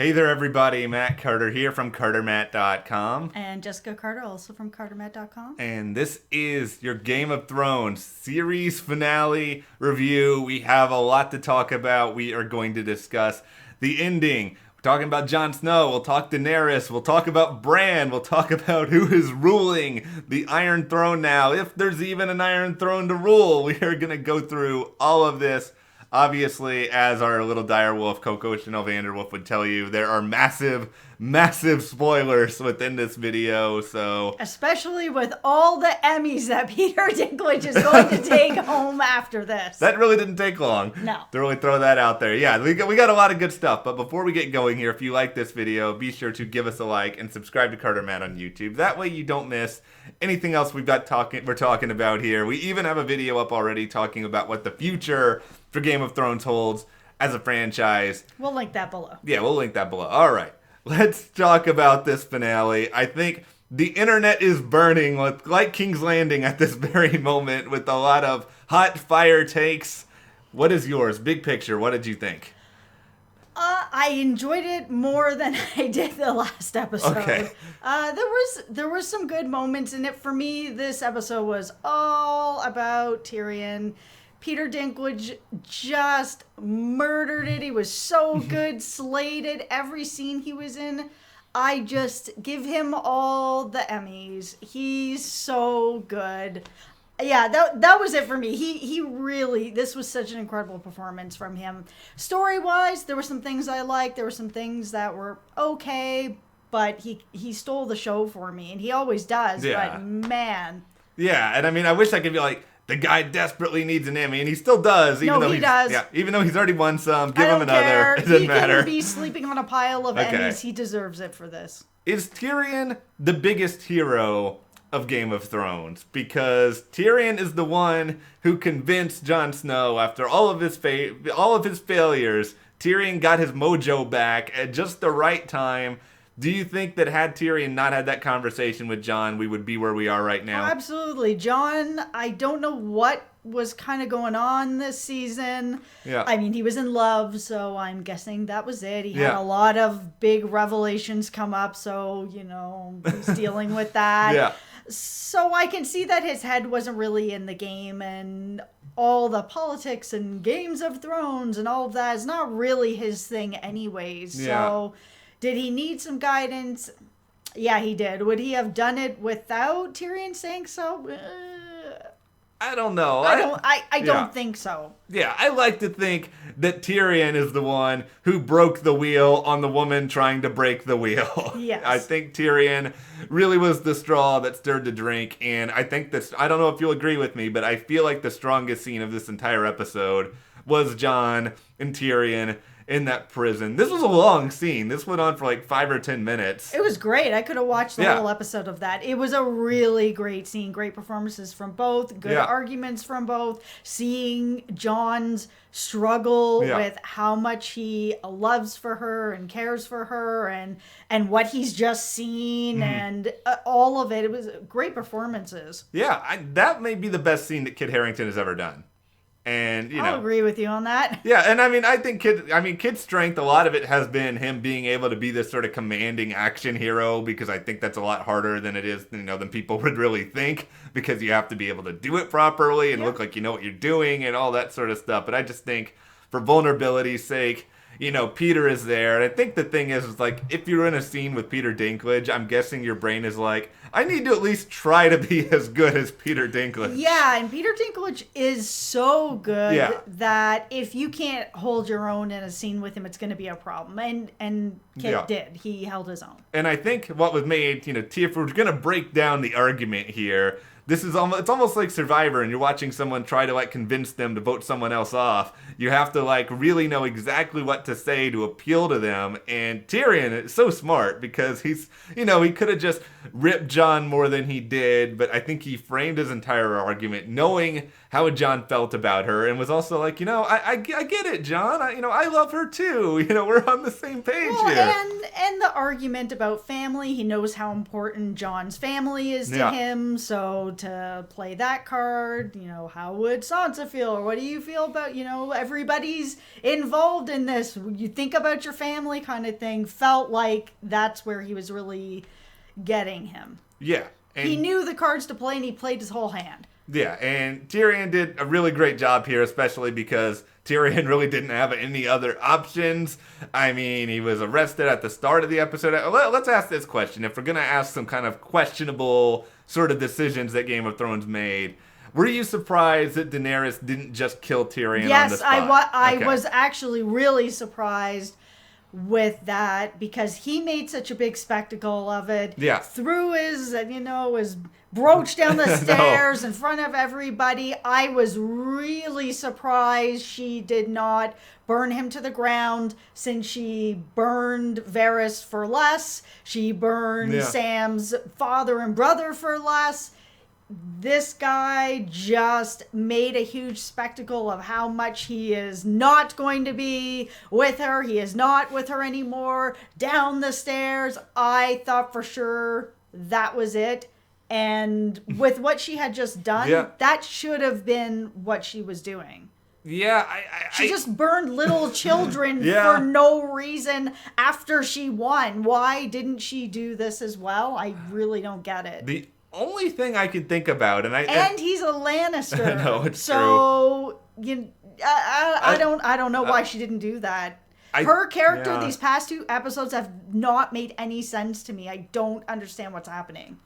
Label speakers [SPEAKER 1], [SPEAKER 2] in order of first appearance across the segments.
[SPEAKER 1] Hey there, everybody. Matt Carter here from CarterMatt.com.
[SPEAKER 2] And Jessica Carter, also from CarterMatt.com.
[SPEAKER 1] And this is your Game of Thrones series finale review. We have a lot to talk about. We are going to discuss the ending. We're talking about Jon Snow. We'll talk Daenerys. We'll talk about Bran. We'll talk about who is ruling the Iron Throne now. If there's even an Iron Throne to rule, we are going to go through all of this. Obviously, as our little direwolf, Coco Chanel Vanderwolf, would tell you, there are massive, massive spoilers within this video, so...
[SPEAKER 2] Especially with all the Emmys that Peter Dinklage is going to take home after this.
[SPEAKER 1] That really didn't take long.
[SPEAKER 2] No.
[SPEAKER 1] To really throw that out there. Yeah, we got a lot of good stuff, but before we get going here, if you like this video, be sure to give us a like and subscribe to CarterMatt on YouTube. That way you don't miss anything else we're talking about here. We even have a video up already talking about what the future for Game of Thrones holds as a franchise.
[SPEAKER 2] We'll link that below.
[SPEAKER 1] Yeah, we'll link that below. All right, let's talk about this finale. I think the internet is burning like King's Landing at this very moment with a lot of hot fire takes. What is yours? Big picture, what did you think?
[SPEAKER 2] I enjoyed it more than I did the last episode.
[SPEAKER 1] Okay.
[SPEAKER 2] There was some good moments in it. For me, this episode was all about Tyrion. Peter Dinklage just murdered it. He was so good, slayed it. Every scene he was in, I just give him all the Emmys. He's so good. Yeah, that was it for me. He really, this was such an incredible performance from him. Story-wise, there were some things I liked. There were some things that were okay, but he stole the show for me, and he always does.
[SPEAKER 1] Yeah.
[SPEAKER 2] But man.
[SPEAKER 1] Yeah, and I mean, I wish I could be like, the guy desperately needs an Emmy, and he still does. Even though
[SPEAKER 2] he does.
[SPEAKER 1] Yeah, even though he's already won some, give him another.
[SPEAKER 2] Care.
[SPEAKER 1] It doesn't
[SPEAKER 2] he
[SPEAKER 1] matter.
[SPEAKER 2] He can be sleeping on a pile of
[SPEAKER 1] Okay.
[SPEAKER 2] Emmys. He deserves it for this.
[SPEAKER 1] Is Tyrion the biggest hero of Game of Thrones? Because Tyrion is the one who convinced Jon Snow after all of his failures. Tyrion got his mojo back at just the right time. Do you think that had Tyrion not had that conversation with Jon, we would be where we are right now?
[SPEAKER 2] Oh, absolutely. Jon, I don't know what was kind of going on this season.
[SPEAKER 1] Yeah.
[SPEAKER 2] I mean, he was in love, so I'm guessing that was it. He had
[SPEAKER 1] Yeah.
[SPEAKER 2] a lot of big revelations come up, so, he's dealing with that.
[SPEAKER 1] Yeah.
[SPEAKER 2] So I can see that his head wasn't really in the game, and all the politics and Games of Thrones and all of that is not really his thing anyways.
[SPEAKER 1] Yeah.
[SPEAKER 2] So did he need some guidance? Yeah, he did. Would he have done it without Tyrion saying so?
[SPEAKER 1] I don't know.
[SPEAKER 2] I don't think so.
[SPEAKER 1] Yeah, I like to think that Tyrion is the one who broke the wheel on the woman trying to break the wheel.
[SPEAKER 2] Yes.
[SPEAKER 1] I think Tyrion really was the straw that stirred the drink, and I think that's, I don't know if you'll agree with me, but I feel like the strongest scene of this entire episode was Jon and Tyrion in that prison. This was a long scene. This went on for like 5 or 10 minutes.
[SPEAKER 2] It was great. I could have watched the
[SPEAKER 1] Yeah.
[SPEAKER 2] whole episode of that. It was a really great scene. Great performances from both. Good
[SPEAKER 1] Yeah.
[SPEAKER 2] arguments from both. Seeing Jon's struggle
[SPEAKER 1] Yeah.
[SPEAKER 2] with how much he loves for her and cares for her and what he's just seen and all of it. It was great performances.
[SPEAKER 1] Yeah, that may be the best scene that Kit Harington has ever done. And,
[SPEAKER 2] I'll agree with you on that.
[SPEAKER 1] Yeah, and I mean, I think Kid's strength, a lot of it has been him being able to be this sort of commanding action hero, because I think that's a lot harder than it is, than people would really think, because you have to be able to do it properly and look like you know what you're doing and all that sort of stuff. But I just think, for vulnerability's sake, Peter is there. And I think the thing is like, if you're in a scene with Peter Dinklage, I'm guessing your brain is like, I need to at least try to be as good as Peter Dinklage.
[SPEAKER 2] Yeah, and Peter Dinklage is so good
[SPEAKER 1] Yeah.
[SPEAKER 2] that if you can't hold your own in a scene with him, it's going to be a problem. And Kit
[SPEAKER 1] Yeah.
[SPEAKER 2] did. He held his own.
[SPEAKER 1] And I think what was made, if we're going to break down the argument here, it's almost like Survivor, and you're watching someone try to convince them to vote someone else off. You have to really know exactly what to say to appeal to them. And Tyrion is so smart, because he's, he could have just ripped Jon more than he did, but I think he framed his entire argument knowing how Jon felt about her, and was also like, I get it, Jon. I love her too. We're on the same page here.
[SPEAKER 2] And the argument about family, he knows how important Jon's family is to him. So to play that card, how would Sansa feel, or what do you feel about, everybody's involved in this. You think about your family, kind of thing. Felt like that's where he was really getting him.
[SPEAKER 1] Yeah. And
[SPEAKER 2] he knew the cards to play, and he played his whole hand.
[SPEAKER 1] Yeah, and Tyrion did a really great job here, especially because Tyrion really didn't have any other options. I mean, he was arrested at the start of the episode. Let's ask this question. If we're going to ask some kind of questionable sort of decisions that Game of Thrones made, were you surprised that Daenerys didn't just kill Tyrion on the spot?
[SPEAKER 2] Yes, I was actually really surprised with that, because he made such a big spectacle of it.
[SPEAKER 1] Yeah.
[SPEAKER 2] Threw his brooch down the stairs in front of everybody. I was really surprised she did not burn him to the ground, since she burned Varys for less. She burned Sam's father and brother for less. This guy just made a huge spectacle of how much he is not going to be with her. He is not with her anymore. Down the stairs. I thought for sure that was it. And with what she had just done, that should have been what she was doing.
[SPEAKER 1] Yeah,
[SPEAKER 2] she just burned little children for no reason after she won. Why didn't she do this as well? I really don't get it.
[SPEAKER 1] The only thing I can think about,
[SPEAKER 2] and he's a Lannister.
[SPEAKER 1] I know, it's
[SPEAKER 2] true. I don't know why she didn't do that. Her character these past 2 episodes have not made any sense to me. I don't understand what's happening.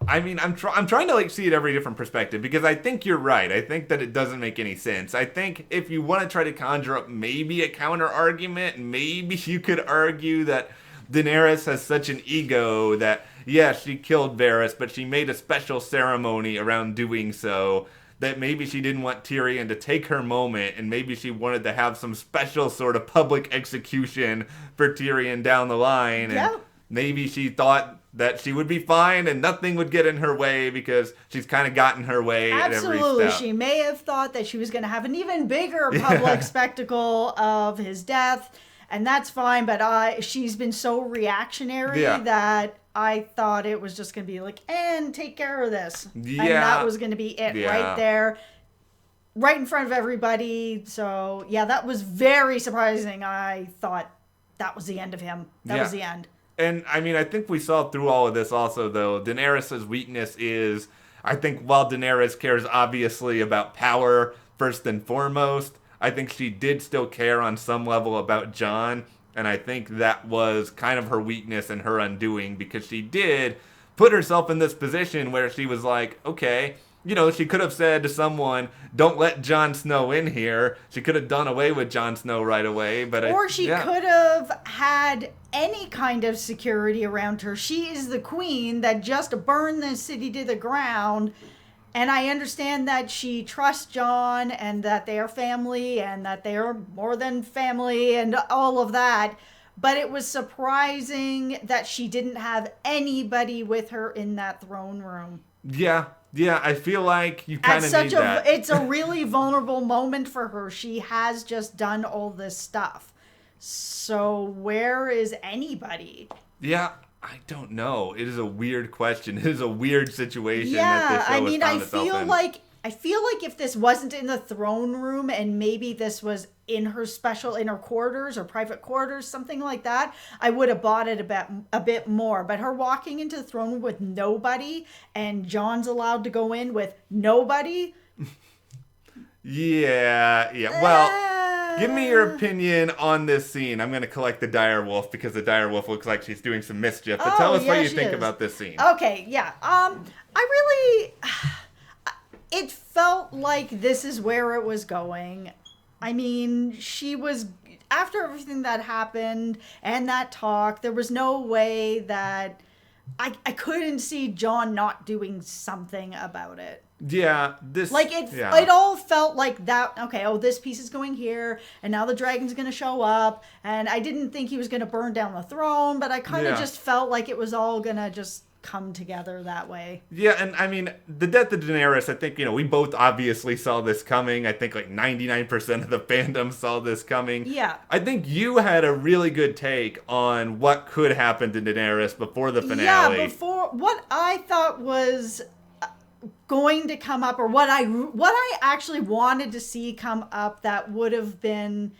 [SPEAKER 1] I mean, I'm trying to see it every different perspective, because I think you're right. I think that it doesn't make any sense. I think if you want to try to conjure up maybe a counter argument, maybe you could argue that Daenerys has such an ego that, she killed Varys, but she made a special ceremony around doing so, that maybe she didn't want Tyrion to take her moment, and maybe she wanted to have some special sort of public execution for Tyrion down the line. And maybe she thought that she would be fine and nothing would get in her way, because she's kind of gotten her way at every step.
[SPEAKER 2] She may have thought that she was going to have an even bigger public spectacle of his death, and that's fine, but she's been so reactionary that I thought it was just going to be like, and take care of this.
[SPEAKER 1] Yeah.
[SPEAKER 2] And that was going to be it right there, right in front of everybody. So, that was very surprising. I thought that was the end of him. That was the end.
[SPEAKER 1] And, I mean, I think we saw through all of this also, though, Daenerys' weakness is, I think while Daenerys cares obviously about power first and foremost, I think she did still care on some level about Jon. And I think that was kind of her weakness and her undoing, because she did put herself in this position where she was like, okay, she could have said to someone, don't let Jon Snow in here. She could have done away with Jon Snow right away. Or
[SPEAKER 2] she could have had any kind of security around her. She is the queen that just burned the city to the ground. And I understand that she trusts Jon, and that they are family, and that they are more than family, and all of that. But it was surprising that she didn't have anybody with her in that throne room.
[SPEAKER 1] Yeah, I feel like you kind of need that.
[SPEAKER 2] It's a really vulnerable moment for her. She has just done all this stuff. So where is anybody?
[SPEAKER 1] Yeah. I don't know. It is a weird question. It is a weird situation that this show has found itself in.
[SPEAKER 2] I feel like if this wasn't in the throne room, and maybe this was in her quarters or private quarters, something like that, I would have bought it a bit more. But her walking into the throne room with nobody, and Jon's allowed to go in with nobody.
[SPEAKER 1] Well, give me your opinion on this scene. I'm going to collect the direwolf, because the direwolf looks like she's doing some mischief. But tell us what you think about this scene.
[SPEAKER 2] Okay, it felt like this is where it was going. I mean, she was, after everything that happened and that talk, there was no way that I couldn't see Jon not doing something about it.
[SPEAKER 1] Yeah,
[SPEAKER 2] it all felt like that. Okay, this piece is going here, and now the dragon's going to show up, and I didn't think he was going to burn down the throne, but I kind of just felt like it was all going to just come together that way.
[SPEAKER 1] Yeah, and I mean, the death of Daenerys, I think, we both obviously saw this coming. I think like 99% of the fandom saw this coming.
[SPEAKER 2] Yeah.
[SPEAKER 1] I think you had a really good take on what could happen to Daenerys before the finale.
[SPEAKER 2] Yeah, before what I thought was going to come up, or what I actually wanted to see come up that would have been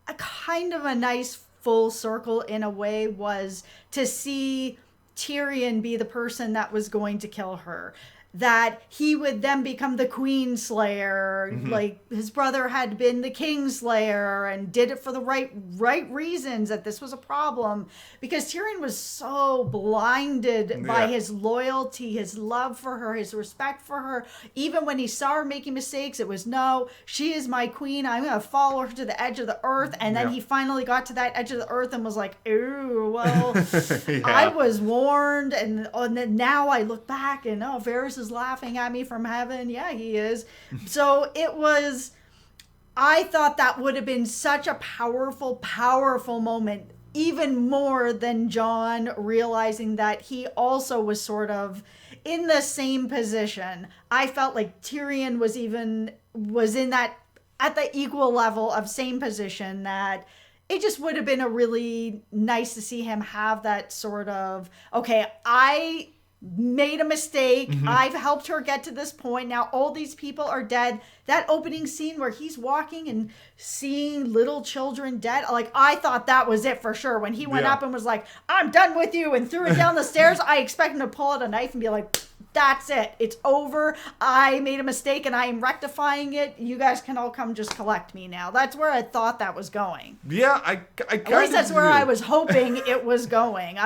[SPEAKER 2] a kind of a nice full circle in a way, was to see Tyrion be the person that was going to kill her. That he would then become the Queen Slayer, like his brother had been the King Slayer, and did it for the right reasons, that this was a problem. Because Tyrion was so blinded by his loyalty, his love for her, his respect for her. Even when he saw her making mistakes, it was, no, she is my queen, I'm going to follow her to the edge of the earth. And then he finally got to that edge of the earth and was like, ooh, well, I was warned. And then now I look back and, Varys is laughing at me from heaven. Yeah, he is. So I thought that would have been such a powerful, powerful moment, even more than Jon realizing that he also was sort of in the same position. I felt like Tyrion was in that, at the equal level of same position, that it just would have been a really nice to see him have that sort of, okay, I made a mistake. I've helped her get to this point. Now all these people are dead. That opening scene where he's walking and seeing little children dead, like, I thought that was it for sure. When he went up and was like, I'm done with you, and threw it down the stairs, I expect him to pull out a knife and be like, that's it. It's over. I made a mistake and I am rectifying it. You guys can all come just collect me now. That's where I thought that was going.
[SPEAKER 1] Yeah, I
[SPEAKER 2] At least that's where I was hoping it was going.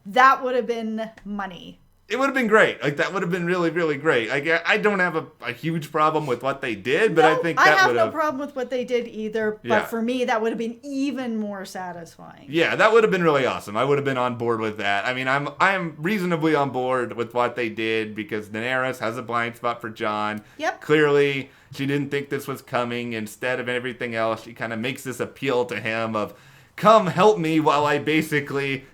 [SPEAKER 2] That would have been money.
[SPEAKER 1] It would have been great. Like, that would have been really, really great. I don't have a huge problem with what they did, but I think that would have...
[SPEAKER 2] I have no problem with what they did either, but for me, that would have been even more satisfying.
[SPEAKER 1] Yeah, that would have been really awesome. I would have been on board with that. I mean, I'm reasonably on board with what they did, because Daenerys has a blind spot for Jon.
[SPEAKER 2] Yep.
[SPEAKER 1] Clearly, she didn't think this was coming. Instead of everything else, she kind of makes this appeal to him of, come help me while I basically,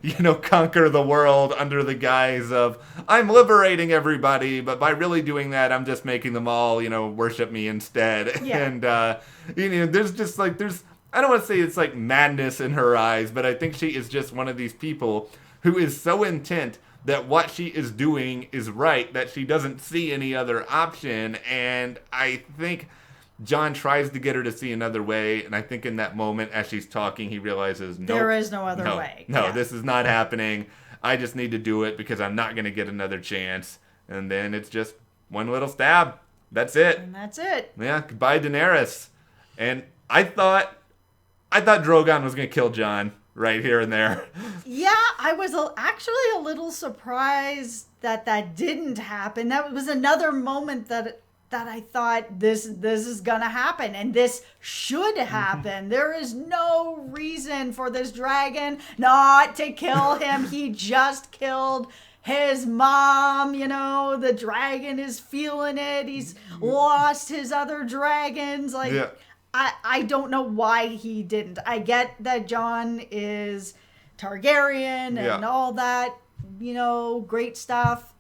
[SPEAKER 1] conquer the world under the guise of, I'm liberating everybody, but by really doing that, I'm just making them all, worship me instead. Yeah. And, there's just like, I don't want to say it's like madness in her eyes, but I think she is just one of these people who is so intent that what she is doing is right, that she doesn't see any other option. And I think Jon tries to get her to see another way, and I think in that moment, as she's talking, he realizes, nope,
[SPEAKER 2] there is no other way.
[SPEAKER 1] No, this is not happening. I just need to do it because I'm not going to get another chance. And then it's just one little stab. That's it.
[SPEAKER 2] And that's it.
[SPEAKER 1] Yeah, goodbye, Daenerys. And I thought Drogon was going to kill Jon right here and there.
[SPEAKER 2] Yeah, I was actually a little surprised that didn't happen. That was another moment that I thought this is gonna happen, and this should happen. There is no reason for this dragon not to kill him. He just killed his mom, the dragon is feeling it. He's lost his other dragons. Like, yeah. I don't know why he didn't. I get that Jon is Targaryen and all that, great stuff,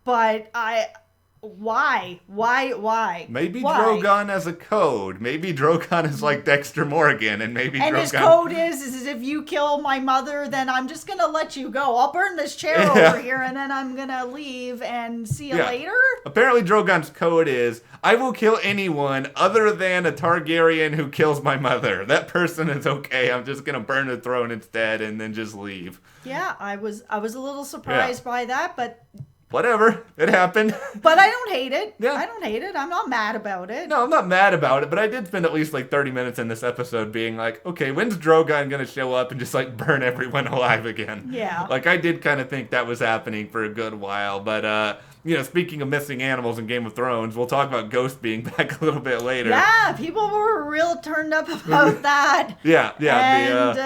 [SPEAKER 2] but why?
[SPEAKER 1] Maybe Drogon as a code. Maybe Drogon is like Dexter Morgan, and Drogon...
[SPEAKER 2] his code is if you kill my mother, then I'm just gonna let you go. I'll burn this chair over here, and then I'm gonna leave and see you later.
[SPEAKER 1] Apparently, Drogon's code is, I will kill anyone other than a Targaryen who kills my mother. That person is okay. I'm just gonna burn the throne instead, and then just leave.
[SPEAKER 2] Yeah, I was a little surprised by that, but
[SPEAKER 1] whatever, it happened.
[SPEAKER 2] But I don't hate it.
[SPEAKER 1] Yeah.
[SPEAKER 2] I don't hate it. I'm not mad about it.
[SPEAKER 1] No, I'm not mad about it, but I did spend at least like 30 minutes in this episode being like, okay, when's Drogon gonna show up and just like burn everyone alive again?
[SPEAKER 2] Yeah.
[SPEAKER 1] Like, I did kind of think that was happening for a good while, but speaking of missing animals in Game of Thrones, we'll talk about Ghost being back a little bit later.
[SPEAKER 2] Yeah, people were real turned up about that.
[SPEAKER 1] Yeah.
[SPEAKER 2] And,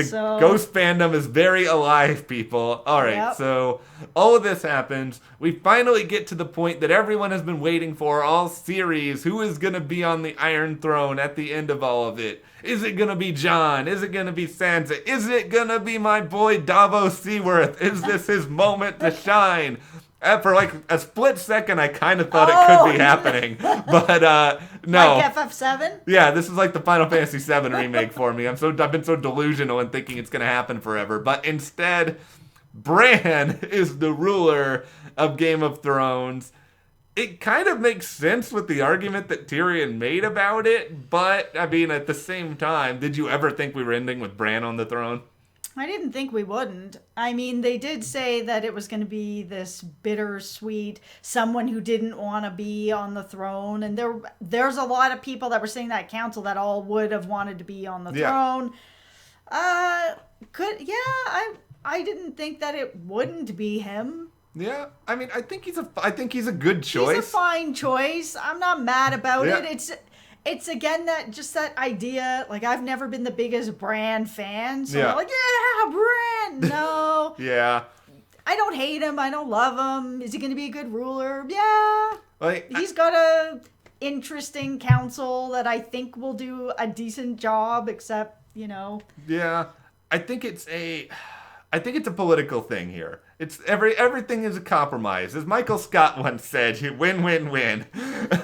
[SPEAKER 2] so
[SPEAKER 1] Ghost fandom is very alive, people. All right, So all of this happens. We finally get to the point that everyone has been waiting for all series. Who is going to be on the Iron Throne at the end of all of it? Is it gonna be Jon? Is it gonna be Sansa? Is it gonna be my boy Davos Seaworth? Is this his moment to shine? For like a split second, I kind of thought it could be happening, but no.
[SPEAKER 2] Like FF7?
[SPEAKER 1] Yeah, this is like the Final Fantasy VII remake for me. I've been so delusional in thinking it's gonna happen forever, but instead, Bran is the ruler of Game of Thrones. It kind of makes sense with the argument that Tyrion made about it, but I mean, at the same time, did you ever think we were ending with Bran on the throne?
[SPEAKER 2] I didn't think we wouldn't. I mean, they did say that it was going to be this bittersweet, someone who didn't want to be on the throne. And there's a lot of people that were saying that council that all would have wanted to be on the throne. I didn't think that it wouldn't be him.
[SPEAKER 1] Yeah, I mean, I think he's a good choice.
[SPEAKER 2] He's a fine choice. I'm not mad about it. It's again that idea. Like, I've never been the biggest Bran fan, so I'm like, yeah, Bran. No.
[SPEAKER 1] Yeah.
[SPEAKER 2] I don't hate him. I don't love him. Is he going to be a good ruler? Yeah. He's got a interesting council that I think will do a decent job, except,
[SPEAKER 1] Yeah, I think it's a political thing here. It's everything is a compromise. As Michael Scott once said, win, win, win.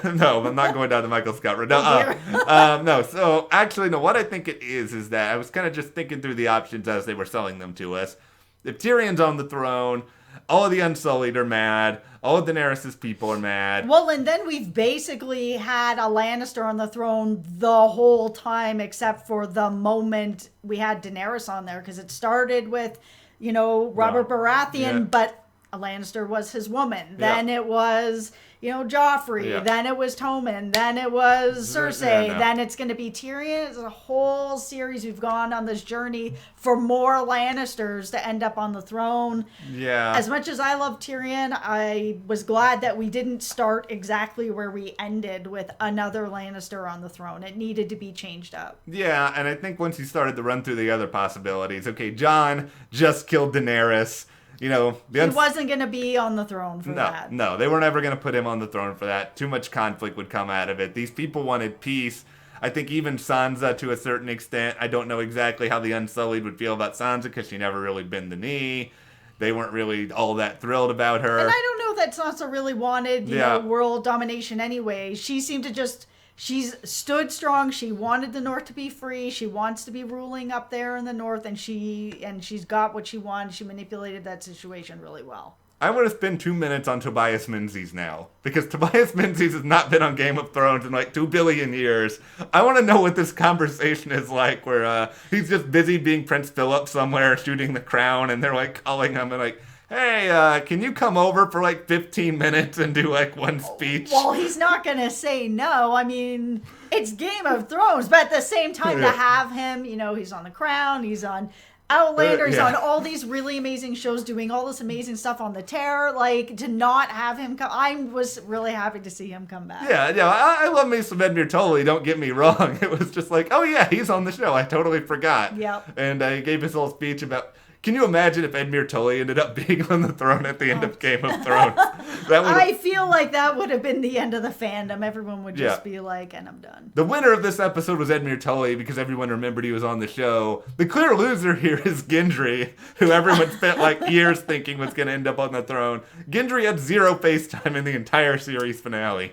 [SPEAKER 1] No, I'm not going down the Michael Scott road. No, so actually, no, what I think it is that I was kind of just thinking through the options as they were selling them to us. If Tyrion's on the throne, all of the Unsullied are mad. All of Daenerys' people are mad.
[SPEAKER 2] Well, and then we've basically had a Lannister on the throne the whole time, except for the moment we had Daenerys on there, because it started with Robert Baratheon, but a Lannister was his woman. Then it was, Joffrey.
[SPEAKER 1] Yeah.
[SPEAKER 2] Then it was Tommen. Then it was Cersei. Then it's going to be Tyrion. It's a whole series. We've gone on this journey for more Lannisters to end up on the throne.
[SPEAKER 1] Yeah.
[SPEAKER 2] As much as I love Tyrion, I was glad that we didn't start exactly where we ended with another Lannister on the throne. It needed to be changed up.
[SPEAKER 1] Yeah, and I think once you started to run through the other possibilities, okay, Jon just killed Daenerys. He wasn't going to be on the throne for that. No, they were never going to put him on the throne for that. Too much conflict would come out of it. These people wanted peace. I think even Sansa, to a certain extent, I don't know exactly how the Unsullied would feel about Sansa because she never really bent the knee. They weren't really all that thrilled about her.
[SPEAKER 2] And I don't know that Sansa really wanted, world domination anyway. She seemed to just... She's stood strong. She wanted the North to be free. She wants to be ruling up there in the North, and she's got what she wanted. She manipulated that situation really well.
[SPEAKER 1] I want to spend 2 minutes on Tobias Menzies now, because Tobias Menzies has not been on Game of Thrones in like 2 billion years. I want to know what this conversation is like, where he's just busy being Prince Philip somewhere, shooting the crown, and they're like calling him and like, hey, can you come over for like 15 minutes and do like one speech?
[SPEAKER 2] Well, he's not going to say no. I mean, it's Game of Thrones, but at the same time to have him, he's on The Crown, he's on Outlander, he's on all these really amazing shows doing all this amazing stuff on The Terror, like to not have him come, I was really happy to see him come back.
[SPEAKER 1] Yeah, I love me some Edmure Tully, don't get me wrong. It was just like, oh yeah, he's on the show, I totally forgot.
[SPEAKER 2] Yep.
[SPEAKER 1] And he gave his whole speech about... Can you imagine if Edmure Tully ended up being on the throne at the end of Game of Thrones?
[SPEAKER 2] I feel like that would have been the end of the fandom. Everyone would just be like, and I'm done.
[SPEAKER 1] The winner of this episode was Edmure Tully because everyone remembered he was on the show. The clear loser here is Gendry, who everyone spent like years thinking was going to end up on the throne. Gendry had 0 face time in the entire series finale.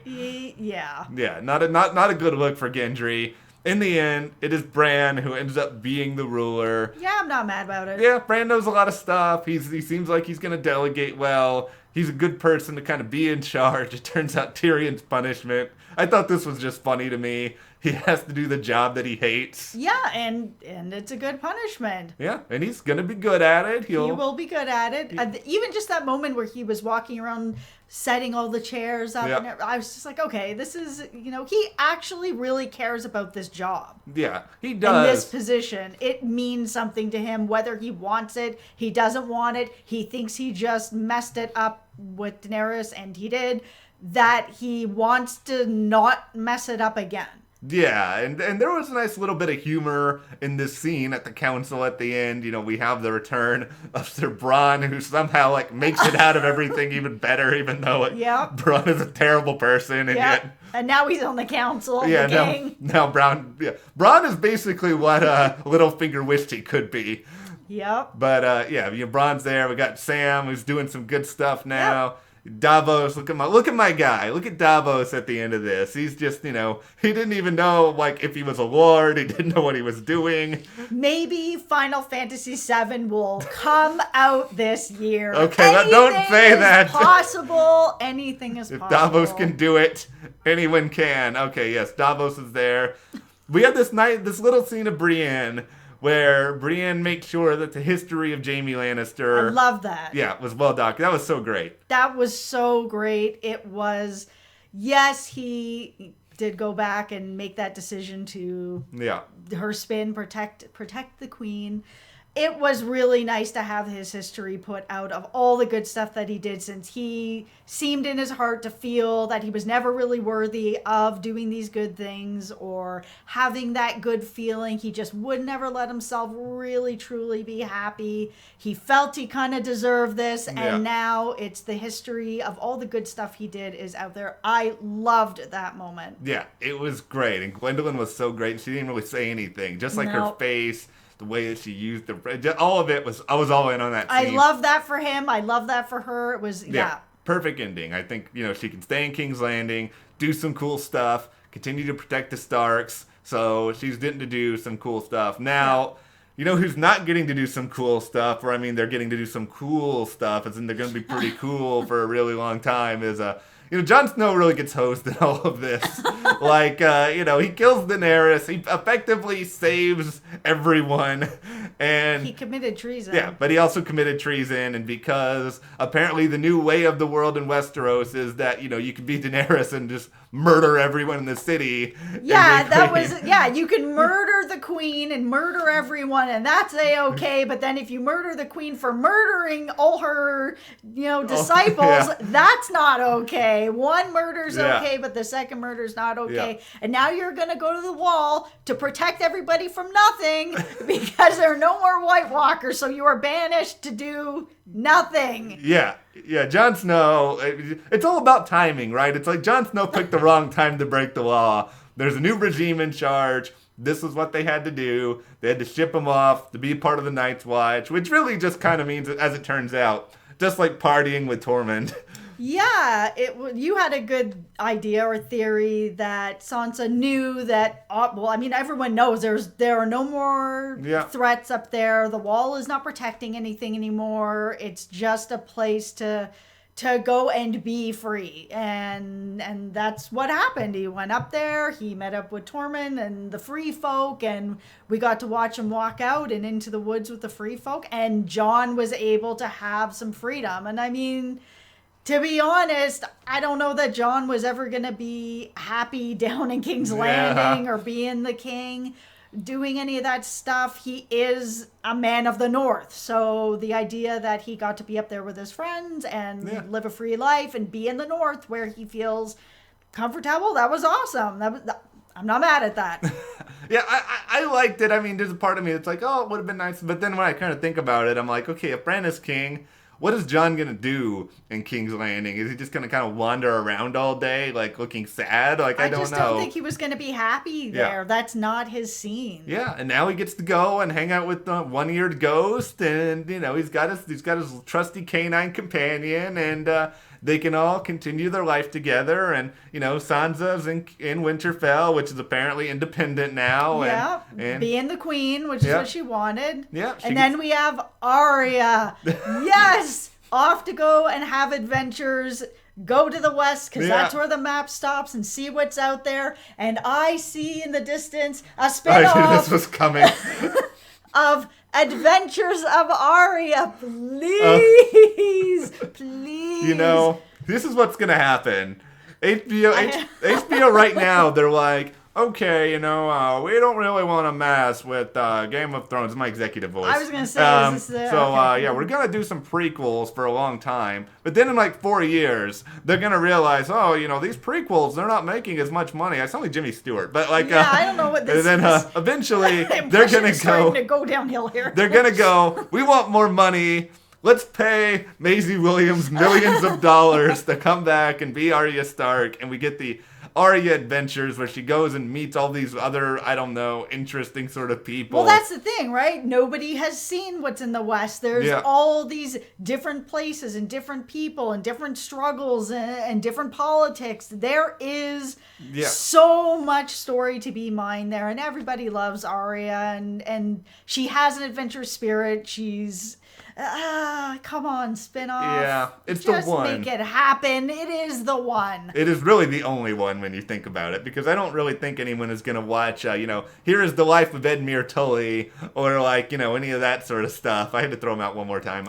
[SPEAKER 2] Yeah.
[SPEAKER 1] Yeah, not a good look for Gendry. In the end, it is Bran who ends up being the ruler.
[SPEAKER 2] Yeah, I'm not mad about it.
[SPEAKER 1] Yeah, Bran knows a lot of stuff. He seems like he's going to delegate well. He's a good person to kind of be in charge. It turns out Tyrion's punishment. I thought this was just funny to me. He has to do the job that he hates.
[SPEAKER 2] Yeah, and it's a good punishment.
[SPEAKER 1] Yeah, and he's going to be good at it.
[SPEAKER 2] He will be good at it. Even just that moment where he was walking around setting all the chairs up. And I was just like, okay, this is, he actually really cares about this job.
[SPEAKER 1] Yeah, he does.
[SPEAKER 2] In this position. It means something to him, whether he wants it, he doesn't want it, he thinks he just messed it up with Daenerys, and he did, that he wants to not mess it up again.
[SPEAKER 1] Yeah, and there was a nice little bit of humor in this scene at the council at the end. We have the return of Sir Bronn, who somehow makes it out of everything even better, even though Bronn is a terrible person, and yet
[SPEAKER 2] And now he's on the council of
[SPEAKER 1] Yeah,
[SPEAKER 2] the king.
[SPEAKER 1] now Braun. Yeah, Braun is basically what Littlefinger wished he could be.
[SPEAKER 2] Yep.
[SPEAKER 1] But Braun's there. We got Sam, who's doing some good stuff now. Davos, look at my guy. Look at Davos at the end of this. He's just, he didn't even know if he was a lord. He didn't know what he was doing.
[SPEAKER 2] Maybe Final Fantasy VII will come out this year.
[SPEAKER 1] Okay, don't say that.
[SPEAKER 2] Possible. Anything is
[SPEAKER 1] If
[SPEAKER 2] possible.
[SPEAKER 1] Davos can do it, anyone can. Okay, yes, Davos is there. We have this little scene of Brienne, where Brienne makes sure that the history of Jaime Lannister...
[SPEAKER 2] I love that.
[SPEAKER 1] Yeah, was well documented. That was so great.
[SPEAKER 2] That was so great. It was... Yes, he did go back and make that decision to...
[SPEAKER 1] Yeah.
[SPEAKER 2] Her spin, protect the queen. It was really nice to have his history put out of all the good stuff that he did, since he seemed in his heart to feel that he was never really worthy of doing these good things or having that good feeling. He just would never let himself really truly be happy. He felt he kind of deserved this, and now it's the history of all the good stuff he did is out there. I loved that moment.
[SPEAKER 1] Yeah, it was great, and Gwendolyn was so great. She didn't really say anything, just like her face. The way that she used all of it I was all in on that scene.
[SPEAKER 2] I love that for him. I love that for her. It was,
[SPEAKER 1] perfect ending. I think, she can stay in King's Landing, do some cool stuff, continue to protect the Starks. So she's getting to do some cool stuff. Now, who's not getting to do some cool stuff, or they're getting to do some cool stuff, as in they're going to be pretty cool for a really long time, is Jon Snow really gets hosed in all of this. He kills Daenerys. He effectively saves everyone. And
[SPEAKER 2] he committed treason.
[SPEAKER 1] Yeah, but he also committed treason. And because apparently the new way of the world in Westeros is that, you can be Daenerys and just murder everyone in the city.
[SPEAKER 2] Yeah, you can murder the queen and murder everyone, and that's A-okay. But then if you murder the queen for murdering all her, disciples, that's not okay. One murder's okay, but the second murder's not okay. Yeah. And now you're going to go to the wall to protect everybody from nothing because there are no more White Walkers, so you are banished to do nothing.
[SPEAKER 1] Yeah, Jon Snow, it's all about timing, right? It's like Jon Snow picked the wrong time to break the law. There's a new regime in charge. This is what they had to do. They had to ship him off to be part of the Night's Watch, which really just kind of means, as it turns out, just like partying with Tormund.
[SPEAKER 2] Yeah, you had a good idea or theory that Sansa knew that, everyone knows there are no more threats up there. The wall is not protecting anything anymore. It's just a place to go and be free. And that's what happened. He went up there, he met up with Tormund and the free folk, and we got to watch him walk out and into the woods with the free folk, and Jon was able to have some freedom. And to be honest, I don't know that Jon was ever going to be happy down in King's Landing or being the king, doing any of that stuff. He is a man of the North. So the idea that he got to be up there with his friends and live a free life and be in the North where he feels comfortable, that was awesome. I'm not mad at that.
[SPEAKER 1] Yeah, I liked it. There's a part of me that's like, oh, it would have been nice. But then when I kind of think about it, I'm like, okay, if Bran is king, what is Jon going to do in King's Landing? Is he just going to kind of wander around all day, looking sad? I don't know. I just don't
[SPEAKER 2] think he was going to be happy there. Yeah. That's not his scene.
[SPEAKER 1] Yeah, and now he gets to go and hang out with the one-eared ghost, and, he's got his trusty canine companion, and they can all continue their life together. And, Sansa's in Winterfell, which is apparently independent now.
[SPEAKER 2] Yeah, and being the queen, which is what she wanted.
[SPEAKER 1] Yeah.
[SPEAKER 2] And then we have Arya. Yes! Off to go and have adventures. Go to the west, because that's where the map stops, and see what's out there. And I see in the distance a spin-off.
[SPEAKER 1] I knew this was coming.
[SPEAKER 2] Of Adventures of Arya. Please. Please.
[SPEAKER 1] This is what's going to happen. HBO right now, they're like, okay, we don't really want to mess with Game of Thrones. My executive voice.
[SPEAKER 2] I was going to say, is this okay.
[SPEAKER 1] We're going to do some prequels for a long time. But then in 4 years, they're going to realize, these prequels, they're not making as much money. It's only Jimmy Stewart. But I don't know what this is. And then eventually, they're going
[SPEAKER 2] to go downhill here.
[SPEAKER 1] They're going to go, we want more money. Let's pay Maisie Williams millions of dollars to come back and be Arya Stark, and we get the Arya adventures where she goes and meets all these other, I don't know, interesting sort of people.
[SPEAKER 2] Well, that's the thing, right? Nobody has seen what's in the West. There's all these different places and different people and different struggles and different politics. There is so much story to be mined there, and everybody loves Arya, and she has an adventurous spirit. She's come on, spin-off.
[SPEAKER 1] Yeah, it's
[SPEAKER 2] just
[SPEAKER 1] the one.
[SPEAKER 2] Make it happen. It is the one.
[SPEAKER 1] It is really the only one when you think about it, because I don't really think anyone is going to watch, Here is the Life of Edmure Tully, or any of that sort of stuff. I had to throw them out one more time.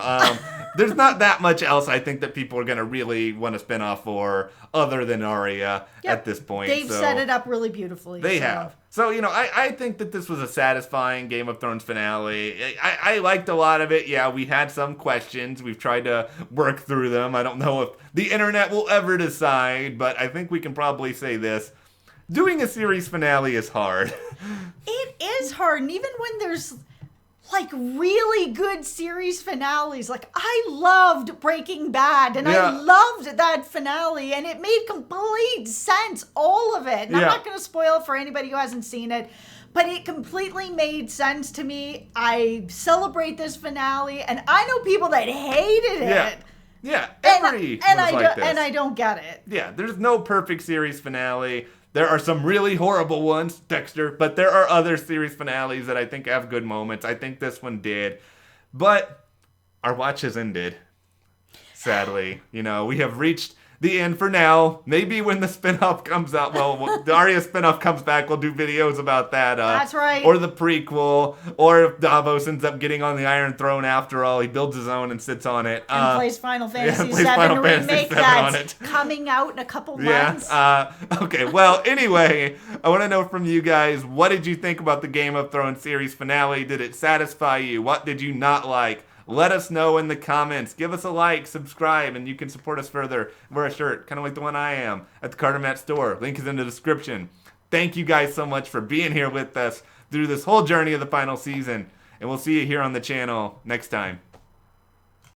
[SPEAKER 1] There's not that much else I think that people are going to really want to spin off for other than Arya at this point.
[SPEAKER 2] They've set it up really beautifully.
[SPEAKER 1] They have. So, I think that this was a satisfying Game of Thrones finale. I liked a lot of it. Yeah, we had some questions. We've tried to work through them. I don't know if the internet will ever decide, but I think we can probably say this. Doing a series finale is hard.
[SPEAKER 2] It is hard. And even when there's really good series finales. I loved Breaking Bad, and I loved that finale, and it made complete sense, all of it. And I'm not going to spoil it for anybody who hasn't seen it, but it completely made sense to me. I celebrate this finale, and I know people that hated it.
[SPEAKER 1] Yeah,
[SPEAKER 2] and I don't get it.
[SPEAKER 1] Yeah, there's no perfect series finale. There are some really horrible ones, Dexter, but there are other series finales that I think have good moments. I think this one did. But our watch has ended, sadly. We have reached the end for now. Maybe when the spinoff comes out, the Arya spinoff comes back, we'll do videos about that.
[SPEAKER 2] That's right.
[SPEAKER 1] Or the prequel, or if Davos ends up getting on the Iron Throne after all, he builds his own and sits on it.
[SPEAKER 2] And plays Final Fantasy VII Remake that's coming out in a couple months.
[SPEAKER 1] Okay, well, anyway, I want to know from you guys, what did you think about the Game of Thrones series finale? Did it satisfy you? What did you not like? Let us know in the comments. Give us a like, subscribe, and you can support us further. Wear a shirt, kind of like the one I am, at the CarterMatt store. Link is in the description. Thank you guys so much for being here with us through this whole journey of the final season. And we'll see you here on the channel next time.